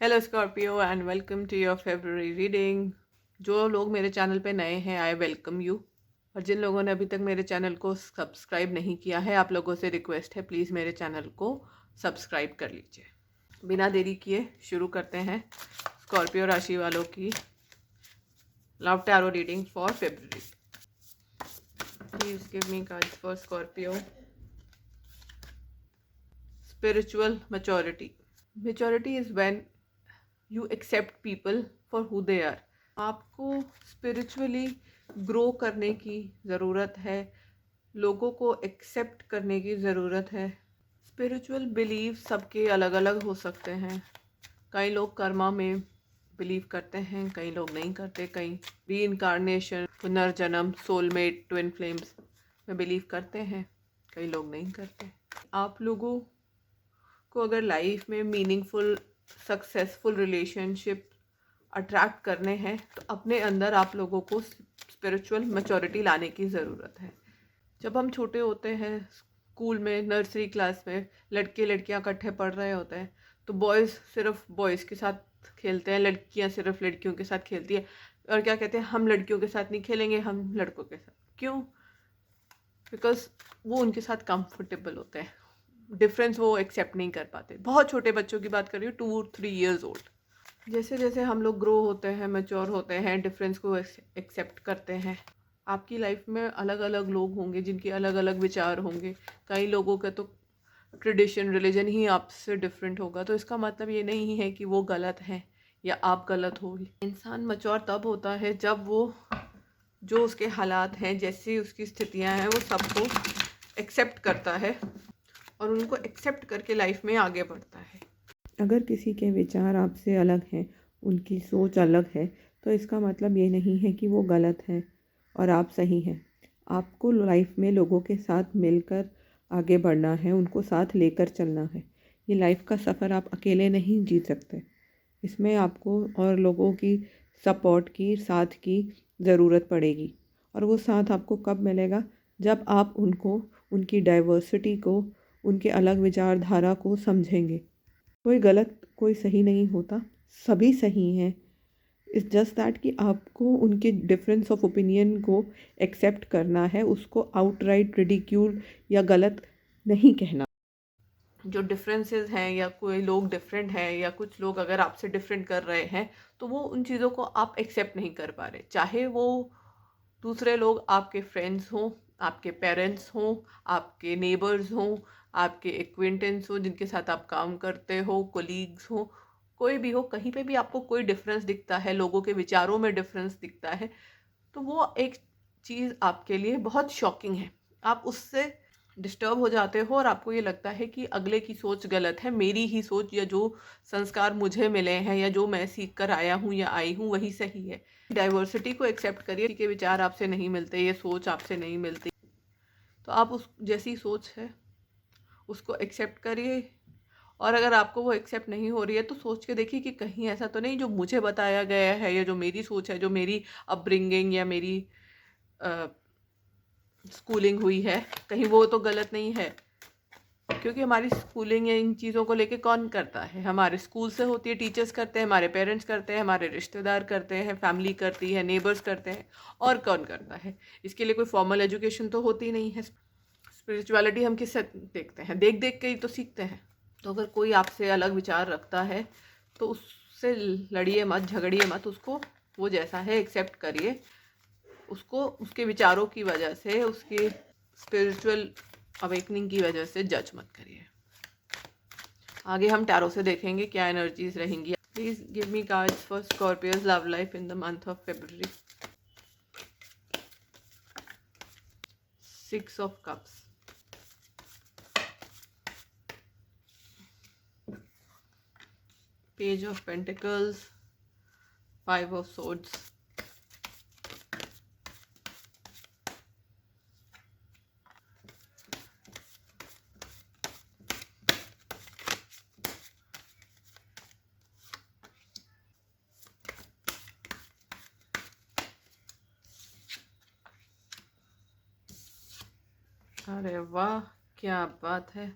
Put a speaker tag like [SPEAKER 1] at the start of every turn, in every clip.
[SPEAKER 1] Hello Scorpio and welcome to your February reading. जो लोग मेरे चैनल पे नए हैं, आई वेलकम यू। और जिन लोगों ने अभी तक मेरे चैनल को सब्सक्राइब नहीं किया है, आप लोगों से रिक्वेस्ट है, प्लीज़ मेरे चैनल को सब्सक्राइब कर लीजिए। बिना देरी किए शुरू करते हैं स्कॉर्पियो राशि वालों की love tarot reading for February. Please give me cards for Scorpio. Spiritual maturity. Maturity is when you accept people for who they are. आपको स्पिरिचुअली ग्रो करने की ज़रूरत है, लोगों को एक्सेप्ट करने की ज़रूरत है। स्पिरिचुअल बिलीव सबके अलग अलग हो सकते हैं। कई लोग कर्मा में बिलीव करते हैं, कई लोग नहीं करते। कई री इनकारनेशन, पुनर्जन्म, सोलमेट, ट्विन फ्लेम्स में बिलीव करते हैं, कई लोग नहीं करते। आप लोगों को अगर लाइफ में मीनिंगफुल सक्सेसफुल रिलेशनशिप अट्रैक्ट करने हैं तो अपने अंदर आप लोगों को स्पिरिचुअल मैच्योरिटी लाने की ज़रूरत है। जब हम छोटे होते हैं, स्कूल में नर्सरी क्लास में लड़के लड़कियां इकट्ठे पढ़ रहे होते हैं, तो बॉयज़ सिर्फ बॉयज़ के साथ खेलते हैं, लड़कियां सिर्फ लड़कियों के साथ खेलती है। और क्या कहते हैं, हम लड़कियों के साथ नहीं खेलेंगे, हम लड़कों के साथ। क्यों? बिकॉज वो उनके साथ कंफर्टेबल होते हैं, डिफरेंस वो एक्सेप्ट नहीं कर पाते। बहुत छोटे बच्चों की बात कर रही हूँ, 2-3 ईयर्स ओल्ड। जैसे जैसे हम लोग ग्रो होते हैं, मैच्योर होते हैं, डिफरेंस को एक्सेप्ट करते हैं। आपकी लाइफ में अलग अलग लोग होंगे जिनके अलग अलग विचार होंगे। कई लोगों का तो ट्रेडिशन, रिलीजन ही आपसे डिफरेंट होगा, तो इसका मतलब ये नहीं है कि वो गलत है या आप गलत हो। इंसान मैच्योर तब होता है जब वो जो उसके हालात हैं, जैसी उसकी स्थितियां हैं, वो सबको एक्सेप्ट करता है और उनको एक्सेप्ट करके लाइफ में आगे बढ़ता है। अगर किसी के विचार आपसे अलग हैं, उनकी सोच अलग है, तो इसका मतलब ये नहीं है कि वो गलत है और आप सही हैं। आपको लाइफ में लोगों के साथ मिलकर आगे बढ़ना है, उनको साथ लेकर चलना है। ये लाइफ का सफ़र आप अकेले नहीं जी सकते। इसमें आपको और लोगों की सपोर्ट की, साथ की ज़रूरत पड़ेगी। और वो साथ आपको कब मिलेगा? जब आप उनको, उनकी डाइवर्सिटी को, उनके अलग विचारधारा को समझेंगे। कोई गलत, कोई सही नहीं होता, सभी सही हैं। इट्स जस्ट दैट कि आपको उनके डिफरेंस ऑफ ओपिनियन को एक्सेप्ट करना है, उसको आउटराइट रिडिक्यूल या गलत नहीं कहना। जो डिफरेंसेस हैं या कोई लोग डिफरेंट हैं या कुछ लोग अगर आपसे डिफरेंट कर रहे हैं, तो वो उन चीज़ों को आप एक्सेप्ट नहीं कर पा रहे। चाहे वो दूसरे लोग आपके फ्रेंड्स हों, आपके पेरेंट्स हों, आपके नेबर्स हों, आपके एक्वेंटेंस हो जिनके साथ आप काम करते हो, कोलीग्स हो, कोई भी हो, कहीं पे भी आपको कोई डिफरेंस दिखता है, लोगों के विचारों में डिफरेंस दिखता है, तो वो एक चीज़ आपके लिए बहुत शॉकिंग है। आप उससे डिस्टर्ब हो जाते हो और आपको ये लगता है कि अगले की सोच गलत है, मेरी ही सोच या जो संस्कार मुझे मिले हैं या जो मैं सीख कर आया हूँ या आई हूँ वही सही है। डाइवर्सिटी को एक्सेप्ट करिए कि विचार आपसे नहीं मिलते, ये सोच आपसे नहीं मिलती, तो आप उस जैसी सोच है उसको एक्सेप्ट करिए। और अगर आपको वो एक्सेप्ट नहीं हो रही है, तो सोच के देखिए कि कहीं ऐसा तो नहीं जो मुझे बताया गया है या जो मेरी सोच है, जो मेरी अपब्रिंगिंग या मेरी स्कूलिंग हुई है, कहीं वो तो गलत नहीं है। क्योंकि हमारी स्कूलिंग या इन चीज़ों को लेके कौन करता है? हमारे स्कूल से होती है, टीचर्स करते हैं, हमारे पेरेंट्स करते हैं, हमारे रिश्तेदार करते हैं, फैमिली करती है, नेबर्स करते हैं, और कौन करता है? इसके लिए कोई फॉर्मल एजुकेशन तो होती नहीं है। स्पिरिचुअलिटी हम किससे देखते हैं? देख देख के ही तो सीखते हैं। तो अगर कोई आपसे अलग विचार रखता है तो उससे लड़िए मत, झगड़िए मत, उसको वो जैसा है एक्सेप्ट करिए। उसको उसके विचारों की वजह से, उसके स्पिरिचुअल अवेकनिंग की वजह से जज मत करिए। आगे हम टैरो से देखेंगे क्या एनर्जीज रहेंगी। Please give me cards for Scorpios love life in the month of February. 6 of cups, page of pentacles, 5 of swords, अरे वाह क्या बात है।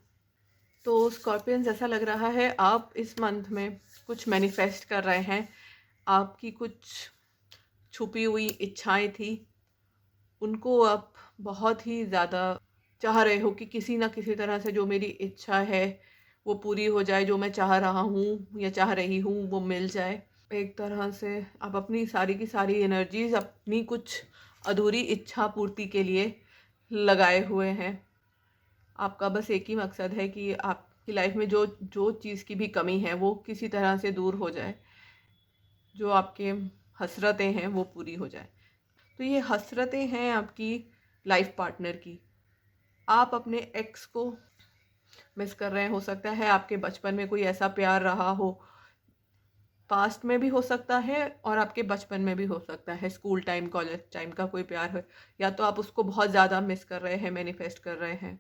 [SPEAKER 1] तो स्कॉर्पियंस, ऐसा लग रहा है आप इस मंथ में कुछ मैनिफेस्ट कर रहे हैं, आपकी कुछ छुपी हुई इच्छाएं थी, उनको आप बहुत ही ज़्यादा चाह रहे हो कि किसी ना किसी तरह से जो मेरी इच्छा है वो पूरी हो जाए, जो मैं चाह रहा हूँ या चाह रही हूँ वो मिल जाए। एक तरह से आप अपनी सारी की सारी एनर्जीज अपनी कुछ अधूरी इच्छा पूर्ति के लिए लगाए हुए हैं। आपका बस एक ही मकसद है कि आपकी लाइफ में जो जो चीज़ की भी कमी है वो किसी तरह से दूर हो जाए, जो आपके हसरतें हैं वो पूरी हो जाए। तो ये हसरतें हैं आपकी लाइफ पार्टनर की। आप अपने एक्स को मिस कर रहे हैं। हो सकता है आपके बचपन में कोई ऐसा प्यार रहा हो, पास्ट में भी हो सकता है और आपके बचपन में भी हो सकता है, स्कूल टाइम कॉलेज टाइम का कोई प्यार हो, या तो आप उसको बहुत ज़्यादा मिस कर रहे हैं, मैनिफेस्ट कर रहे हैं।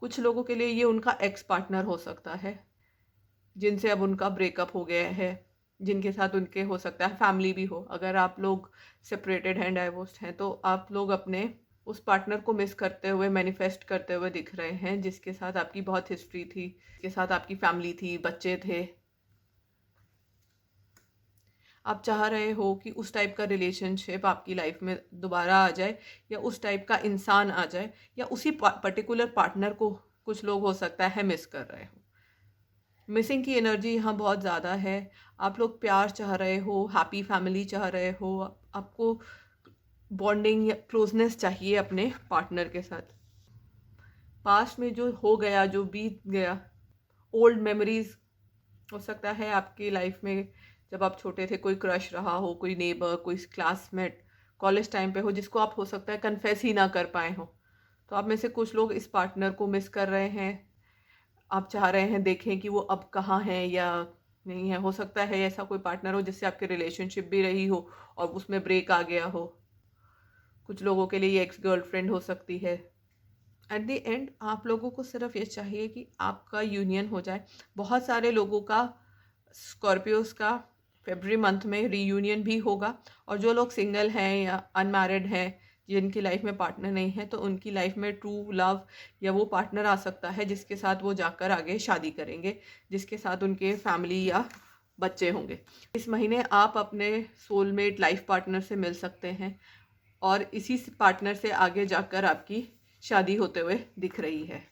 [SPEAKER 1] कुछ लोगों के लिए ये उनका एक्स पार्टनर हो सकता है जिनसे अब उनका ब्रेकअप हो गया है, जिनके साथ उनके हो सकता है फैमिली भी हो। अगर आप लोग सेपरेटेड हैं, डाइवोर्स्ड हैं, तो आप लोग अपने उस पार्टनर को मिस करते हुए, मैनिफेस्ट करते हुए दिख रहे हैं जिसके साथ आपकी बहुत हिस्ट्री थी, जिसके साथ आपकी फैमिली थी, बच्चे थे। आप चाह रहे हो कि उस टाइप का रिलेशनशिप आपकी लाइफ में दोबारा आ जाए, या उस टाइप का इंसान आ जाए, या उसी पर्टिकुलर पार्टनर को कुछ लोग हो सकता है मिस कर रहे हो। मिसिंग की एनर्जी यहाँ बहुत ज़्यादा है। आप लोग प्यार चाह रहे हो, हैप्पी फैमिली चाह रहे हो, आपको बॉन्डिंग या क्लोजनेस चाहिए अपने पार्टनर के साथ। पास्ट में जो हो गया, जो बीत गया, ओल्ड मेमोरीज हो सकता है आपकी लाइफ में, जब आप छोटे थे कोई क्रश रहा हो, कोई नेबर, कोई क्लासमेट कॉलेज टाइम पे हो, जिसको आप हो सकता है कन्फेस ही ना कर पाए हो। तो आप में से कुछ लोग इस पार्टनर को मिस कर रहे हैं। आप चाह रहे हैं देखें कि वो अब कहाँ है या नहीं है। हो सकता है ऐसा कोई पार्टनर हो जिससे आपकी रिलेशनशिप भी रही हो और उसमें ब्रेक आ गया हो। कुछ लोगों के लिए ये एक्स गर्लफ्रेंड हो सकती है। एट द एंड आप लोगों को सिर्फ ये चाहिए कि आपका यूनियन हो जाए। बहुत सारे लोगों का, स्कॉर्पियोज का फरवरी मंथ में रीयूनियन भी होगा, और जो लोग सिंगल हैं या अनमैरिड हैं, जिनकी लाइफ में पार्टनर नहीं है, तो उनकी लाइफ में ट्रू लव या वो पार्टनर आ सकता है जिसके साथ वो जाकर आगे शादी करेंगे, जिसके साथ उनके फैमिली या बच्चे होंगे। इस महीने आप अपने सोलमेट लाइफ पार्टनर से मिल सकते हैं, और इसी पार्टनर से आगे जाकर आपकी शादी होते हुए दिख रही है।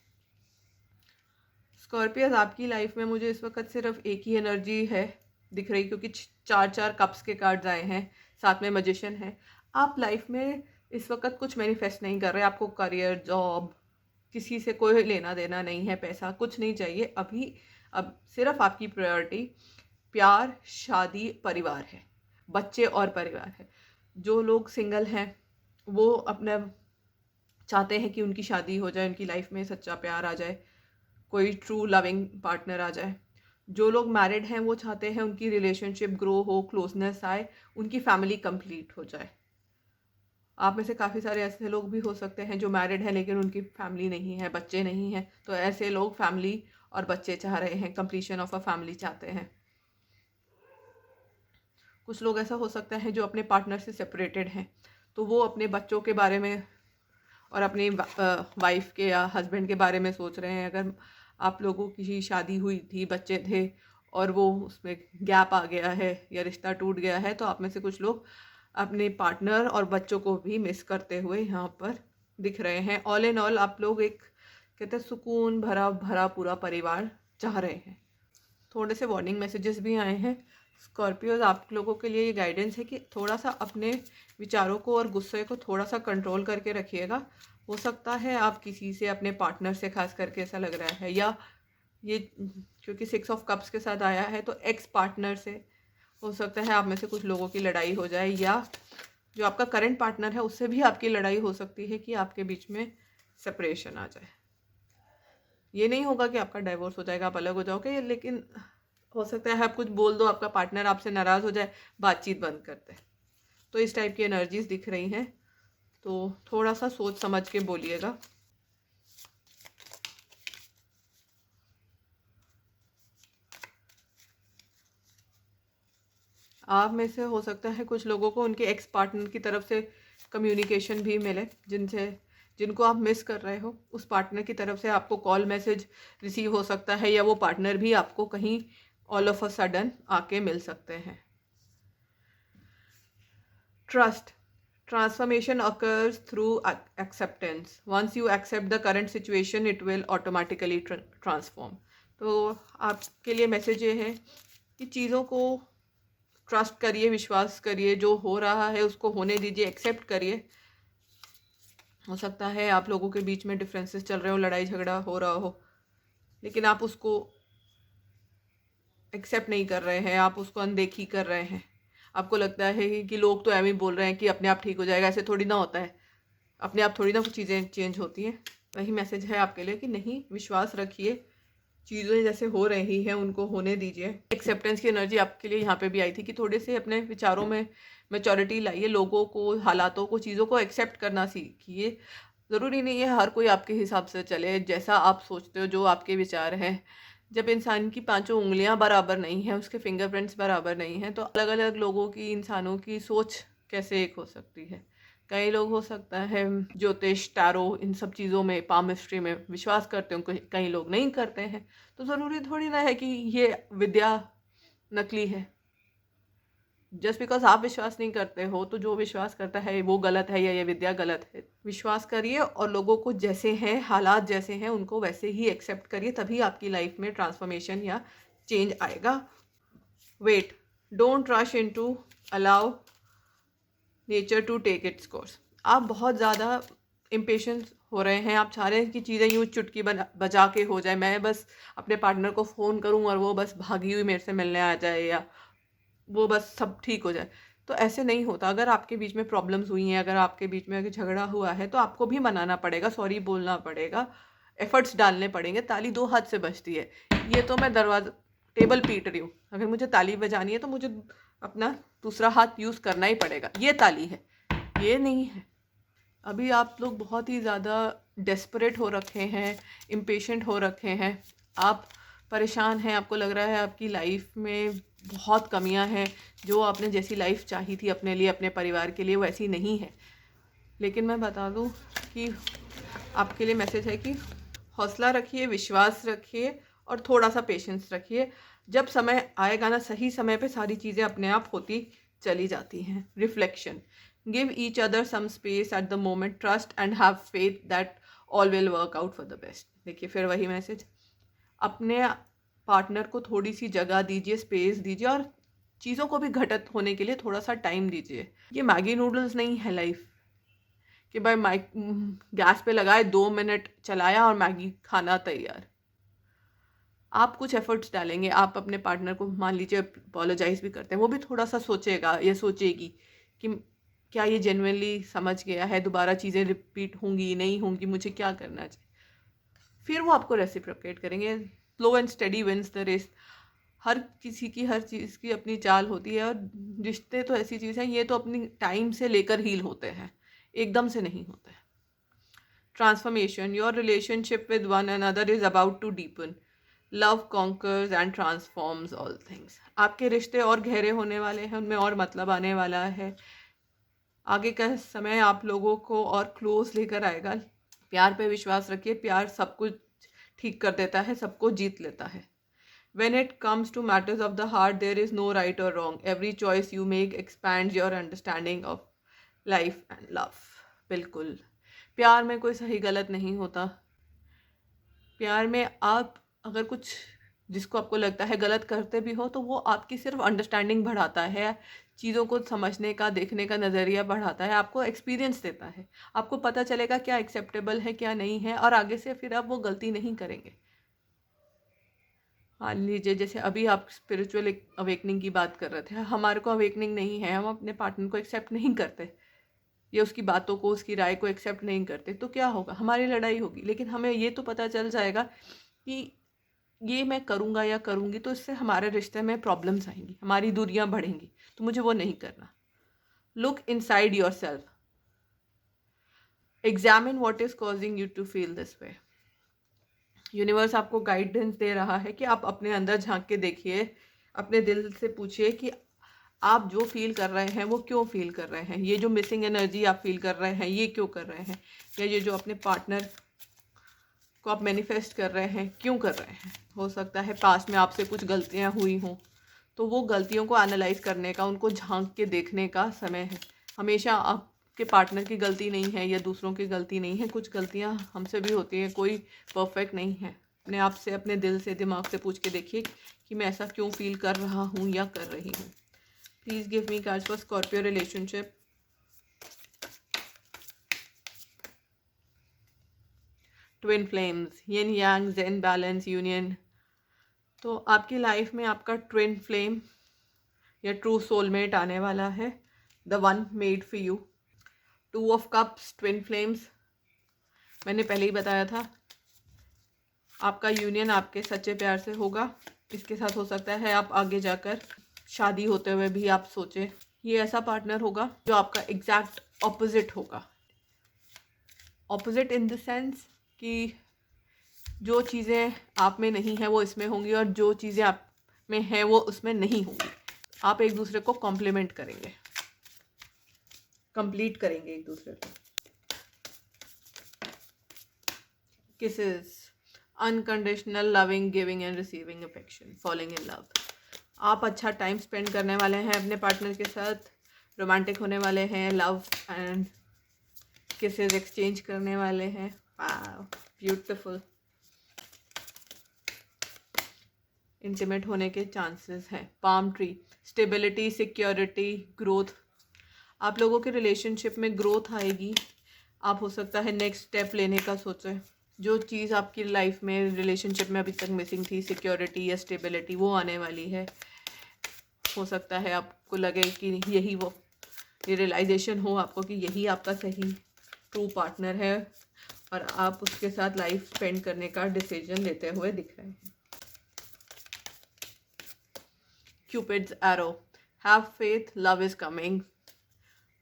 [SPEAKER 1] स्कॉर्पियस, आपकी लाइफ में मुझे इस वक्त सिर्फ एक ही एनर्जी है दिख रही, क्योंकि 4 कप्स के कार्ड्स आए हैं, साथ में मैजिशियन है। आप लाइफ में इस वक्त कुछ मैनिफेस्ट नहीं कर रहे। आपको करियर, जॉब, किसी से कोई लेना देना नहीं है, पैसा कुछ नहीं चाहिए अभी। अब सिर्फ आपकी प्रायोरिटी प्यार, शादी, परिवार है, बच्चे और परिवार है। जो लोग सिंगल हैं वो अपना चाहते हैं कि उनकी शादी हो जाए, उनकी लाइफ में सच्चा प्यार आ जाए, कोई ट्रू लविंग पार्टनर आ जाए। जो लोग मैरिड हैं वो चाहते हैं उनकी रिलेशनशिप ग्रो हो, क्लोजनेस आए, उनकी फैमिली कंप्लीट हो जाए। आप में से काफ़ी सारे ऐसे लोग भी हो सकते हैं जो मैरिड हैं लेकिन उनकी फैमिली नहीं है, बच्चे नहीं हैं। तो ऐसे लोग फैमिली और बच्चे चाह रहे हैं, कंप्लीशन ऑफ अ फैमिली चाहते हैं। कुछ लोग ऐसा हो सकता है जो अपने पार्टनर से सेपरेटेड हैं, तो वो अपने बच्चों के बारे में और अपनी वाइफ के या हस्बैंड के बारे में सोच रहे हैं। अगर आप लोगों की शादी हुई थी, बच्चे थे, और वो उसमें गैप आ गया है या रिश्ता टूट गया है, तो आप में से कुछ लोग अपने पार्टनर और बच्चों को भी मिस करते हुए यहाँ पर दिख रहे हैं। ऑल इन ऑल आप लोग एक, कहते हैं, सुकून भरा भरा पूरा परिवार चाह रहे हैं। थोड़े से वार्निंग मैसेजेस भी आए हैं स्कॉर्पियोज। आप लोगों के लिए ये गाइडेंस है कि थोड़ा सा अपने विचारों को और गुस्से को थोड़ा सा कंट्रोल करके रखिएगा। हो सकता है आप किसी से, अपने पार्टनर से खास करके ऐसा लग रहा है, या ये क्योंकि 6 ऑफ कप्स के साथ आया है तो एक्स पार्टनर से हो सकता है आप में से कुछ लोगों की लड़ाई हो जाए, या जो आपका करंट पार्टनर है उससे भी आपकी लड़ाई हो सकती है कि आपके बीच में सेपरेशन आ जाए। ये नहीं होगा कि आपका डाइवोर्स हो जाएगा, आप अलग हो जाओगे, लेकिन हो सकता है आप कुछ बोल दो, आपका पार्टनर आपसे नाराज़ हो जाए, बातचीत बंद कर दे। तो इस टाइप की एनर्जीज दिख रही हैं, तो थोड़ा सा सोच समझ के बोलिएगा। आप में से हो सकता है कुछ लोगों को उनके एक्स पार्टनर की तरफ से कम्युनिकेशन भी मिले, जिनको आप मिस कर रहे हो। उस पार्टनर की तरफ से आपको कॉल मैसेज रिसीव हो सकता है, या वो पार्टनर भी आपको कहीं ऑल ऑफ अ सडन आके मिल सकते हैं। Trust, transformation occurs through acceptance. Once you accept the current situation, it will automatically transform. तो आपके लिए मैसेज ये है कि चीज़ों को ट्रस्ट करिए, विश्वास करिए, जो हो रहा है उसको होने दीजिए, एक्सेप्ट करिए। हो सकता है आप लोगों के बीच में डिफरेंसेस चल रहे हो, लड़ाई झगड़ा हो रहा हो, लेकिन आप उसको एक्सेप्ट नहीं कर रहे हैं, आप उसको अनदेखी कर रहे हैं। आपको लगता है कि लोग तो ऐਵੇਂ ही बोल रहे हैं कि अपने आप ठीक हो जाएगा, ऐसे थोड़ी ना होता है, अपने आप थोड़ी ना कुछ चीज़ें चेंज होती हैं। वही मैसेज है आपके लिए कि नहीं, विश्वास रखिए, चीज़ें जैसे हो रही हैं उनको होने दीजिए। एक्सेप्टेंस की एनर्जी आपके लिए यहाँ पे भी आई थी कि थोड़े से अपने विचारों में मैच्योरिटी लाइए, लोगों को, हालातों को, चीज़ों को एक्सेप्ट करना सीखिए। ज़रूरी नहीं है हर कोई आपके हिसाब से चले, जैसा आप सोचते हो, जो आपके विचार हैं। जब इंसान की पांचों उंगलियां बराबर नहीं हैं, उसके फिंगरप्रिंट्स बराबर नहीं हैं, तो अलग अलग लोगों की, इंसानों की सोच कैसे एक हो सकती है। कई लोग हो सकता है ज्योतिष, टैरो, इन सब चीज़ों में, पामिस्ट्री में विश्वास करते हो, कई लोग नहीं करते हैं। तो ज़रूरी थोड़ी ना है कि ये विद्या नकली है। जस्ट बिकॉज आप विश्वास नहीं करते हो तो जो विश्वास करता है वो गलत है या ये विद्या गलत है। विश्वास करिए और लोगों को जैसे हैं, हालात जैसे हैं, उनको वैसे ही एक्सेप्ट करिए, तभी आपकी लाइफ में ट्रांसफॉर्मेशन या चेंज आएगा। Wait, don't rush into, allow nature to take its course. आप बहुत ज़्यादा इम्पेशेंस हो रहे हैं, आप चाह रहे हैं कि चीज़ें यूँ चुटकी बजा के हो जाए, मैं बस अपने पार्टनर को फ़ोन करूँ और वो बस भागी हुई मेरे से मिलने आ जाए, या वो बस सब ठीक हो जाए। तो ऐसे नहीं होता। अगर आपके बीच में प्रॉब्लम्स हुई हैं, अगर आपके बीच में झगड़ा हुआ है, तो आपको भी मनाना पड़ेगा, सॉरी बोलना पड़ेगा, एफर्ट्स डालने पड़ेंगे। ताली दो हाथ से बजती है। ये तो मैं दरवाजा टेबल पीट रही हूँ, अगर मुझे ताली बजानी है तो मुझे अपना दूसरा हाथ यूज़ करना ही पड़ेगा। ये ताली है, ये नहीं है। अभी आप लोग बहुत ही ज़्यादा डेस्परेट हो रखे हैं, इम्पेशेंट हो रखे हैं, आप परेशान हैं, आपको लग रहा है आपकी लाइफ में बहुत कमियां हैं, जो आपने जैसी लाइफ चाही थी अपने लिए, अपने परिवार के लिए, वैसी नहीं है। लेकिन मैं बता दूं कि आपके लिए मैसेज है कि हौसला रखिए, विश्वास रखिए और थोड़ा सा पेशेंस रखिए। जब समय आएगा ना, सही समय पे सारी चीज़ें अपने आप होती चली जाती हैं। Reflection, give each other some space at the moment, trust and have faith that all will work out for the best. देखिए फिर वही मैसेज, अपने पार्टनर को थोड़ी सी जगह दीजिए, स्पेस दीजिए और चीज़ों को भी घटित होने के लिए थोड़ा सा टाइम दीजिए। ये मैगी नूडल्स नहीं है लाइफ कि भाई गैस पे लगाए, 2 मिनट चलाया और मैगी खाना तैयार। आप कुछ एफर्ट्स डालेंगे, आप अपने पार्टनर को मान लीजिए अपोलोजाइज भी करते हैं, वो भी थोड़ा सा सोचेगा या सोचेगी कि क्या ये जेन्युइनली समझ गया है, दोबारा चीज़ें रिपीट होंगी नहीं होंगी, मुझे क्या करना चाहिए। फिर वो आपको रेसिप्रोकेट करेंगे। Slow and steady wins the race. हर किसी की हर चीज़ की अपनी चाल होती है, और रिश्ते तो ऐसी चीज़ है, ये तो अपनी टाइम से लेकर हील होते हैं, एकदम से नहीं होते। Transformation, your relationship with one another is about to deepen, love conquers and transforms all things. आपके रिश्ते और गहरे होने वाले हैं, उनमें और मतलब आने वाला है। आगे का समय आप लोगों को और क्लोज लेकर आएगा। प्यार पे विश्वास रखिए, प्यार सब कुछ ठीक कर देता है, सबको जीत लेता है। When it comes to matters of the heart, there is no right or wrong. Every choice you make expands your understanding of life and love. बिल्कुल, प्यार में कोई सही गलत नहीं होता। प्यार में आप अगर कुछ जिसको आपको लगता है गलत करते भी हो, तो वो आपकी सिर्फ अंडरस्टैंडिंग बढ़ाता है, चीज़ों को समझने का, देखने का नज़रिया बढ़ाता है, आपको एक्सपीरियंस देता है, आपको पता चलेगा क्या एक्सेप्टेबल है क्या नहीं है, और आगे से फिर आप वो गलती नहीं करेंगे। मान लीजिए जैसे अभी आप स्पिरिचुअल अवेकनिंग की बात कर रहे थे, हमारे को अवेकनिंग नहीं है, हम अपने पार्टनर को एक्सेप्ट नहीं करते या उसकी बातों को, उसकी राय को एक्सेप्ट नहीं करते, तो क्या होगा, हमारी लड़ाई होगी। लेकिन हमें ये तो पता चल जाएगा कि ये मैं करूँगा या करूँगी तो इससे हमारे रिश्ते में प्रॉब्लम्स आएंगी, हमारी दूरियां बढ़ेंगी, तो मुझे वो नहीं करना। Look inside yourself, examine what is causing you to feel this way. Universe आपको गाइडेंस दे रहा है कि आप अपने अंदर झांक के देखिए, अपने दिल से पूछिए कि आप जो फील कर रहे हैं वो क्यों फील कर रहे हैं, ये जो मिसिंग एनर्जी आप फील कर रहे हैं ये क्यों कर रहे हैं, या ये जो अपने पार्टनर जिसको आप मैनिफेस्ट कर रहे हैं, क्यों कर रहे हैं। हो सकता है पास्ट में आपसे कुछ गलतियां हुई हों, तो वो गलतियों को एनालाइज करने का, उनको झांक के देखने का समय है। हमेशा आपके पार्टनर की गलती नहीं है या दूसरों की गलती नहीं है, कुछ गलतियां हमसे भी होती हैं, कोई परफेक्ट नहीं है। अपने आप से, अपने दिल से, दिमाग से पूछ के देखिए कि मैं ऐसा क्यों फील कर रहा हूँ या कर रही हूँ। Please give me cards for Scorpio relationship. Twin flames, yin yang, zen, balance, union. तो आपकी लाइफ में आपका ट्विन फ्लेम या ट्रू सोलमेट आने वाला है, the one made for you. 2 of cups, twin flames, मैंने पहले ही बताया था। आपका यूनियन आपके सच्चे प्यार से होगा। इसके साथ हो सकता है आप आगे जाकर शादी होते हुए भी आप सोचें। ये ऐसा पार्टनर होगा जो आपका एग्जैक्ट ऑपोजिट होगा। ऑपोजिट इन द सेंस कि जो चीज़ें आप में नहीं है वो इसमें होंगी, और जो चीज़ें आप में है वो उसमें नहीं होंगी। आप एक दूसरे को कॉम्प्लीमेंट करेंगे, कंप्लीट करेंगे एक दूसरे को। Kisses, unconditional loving, giving and receiving affection, falling in love. आप अच्छा टाइम स्पेंड करने वाले हैं अपने पार्टनर के साथ, रोमांटिक होने वाले हैं, लव एंड किसेस एक्सचेंज करने वाले हैं। वाव, ब्यूटीफुल। इंटीमेट होने के चांसेस हैं। Palm tree, stability, security, growth. आप लोगों के रिलेशनशिप में ग्रोथ आएगी। आप हो सकता है नेक्स्ट स्टेप लेने का सोचें। जो चीज़ आपकी लाइफ में, रिलेशनशिप में अभी तक मिसिंग थी, सिक्योरिटी या स्टेबिलिटी, वो आने वाली है। हो सकता है आपको लगे कि यही वो, ये रियलाइजेशन हो आपको कि यही आपका सही ट्रू पार्टनर है, और आप उसके साथ लाइफ स्पेंड करने का डिसीजन लेते हुए दिख रहे हैं। Cupids arrow, have faith, love is coming.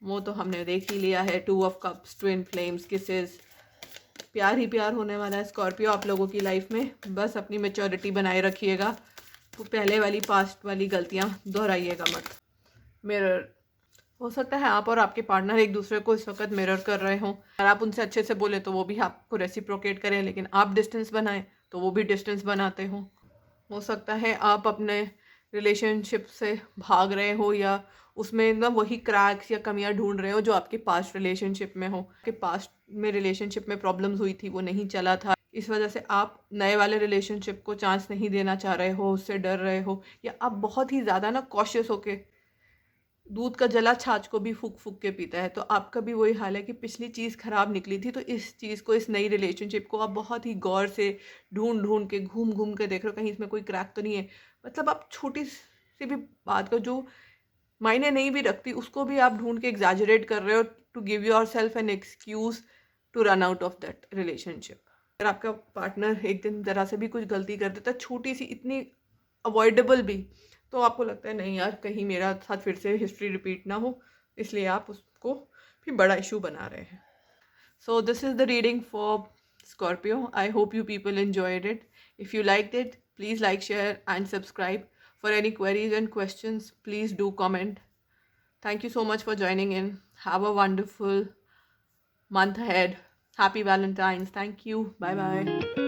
[SPEAKER 1] वो तो हमने देख ही लिया है। 2 of cups, twin flames, kisses, प्यार ही प्यार होने वाला है स्कॉर्पियो आप लोगों की लाइफ में। बस अपनी मैच्योरिटी बनाए रखिएगा, तो पहले वाली पास्ट वाली गलतियां दोहराइएगा मत। मिरर, हो सकता है आप और आपके पार्टनर एक दूसरे को इस वक्त मिरर कर रहे हों। अगर आप उनसे अच्छे से बोले तो वो भी आपको रेसिप्रोकेट करें, लेकिन आप डिस्टेंस बनाएं तो वो भी डिस्टेंस बनाते हों। हो सकता है आप अपने रिलेशनशिप से भाग रहे हो, या उसमें ना वही क्रैक्स या कमियां ढूंढ रहे हो जो आपके पास्ट रिलेशनशिप में हो। कि पास्ट में रिलेशनशिप में प्रॉब्लम्स हुई थी, वो नहीं चला था, इस वजह से आप नए वाले रिलेशनशिप को चांस नहीं देना चाह रहे हो, उससे डर रहे हो, या आप बहुत ही ज़्यादा ना कॉशियस होके दूध का जला छाछ को भी फूक फूक के पीता है। तो आपका भी वही हाल है कि पिछली चीज़ ख़राब निकली थी, तो इस चीज़ को, इस नई रिलेशनशिप को आप बहुत ही गौर से ढूंढ ढूंढ के, घूम घूम के देख रहे हो कहीं इसमें कोई क्रैक तो नहीं है। मतलब आप छोटी सी भी बात को जो मायने नहीं भी रखती, उसको भी आप ढूंढ के एग्जैजरेट कर रहे हो to give yourself an excuse to run out of that relationship. अगर आपका पार्टनर एक दिन ज़रा से भी कुछ गलती कर देता है, छोटी सी, इतनी अवॉइडेबल भी, तो आपको लगता है नहीं यार, कहीं मेरा साथ फिर से हिस्ट्री रिपीट ना हो, इसलिए आप उसको भी बड़ा इशू बना रहे हैं। So this is the reading for Scorpio. I hope you people enjoyed it. If you liked it, please like, share and subscribe. For any queries and questions, please do comment. Thank you so much for joining in. Have a wonderful month ahead. Happy Valentine's. Thank you. Bye bye.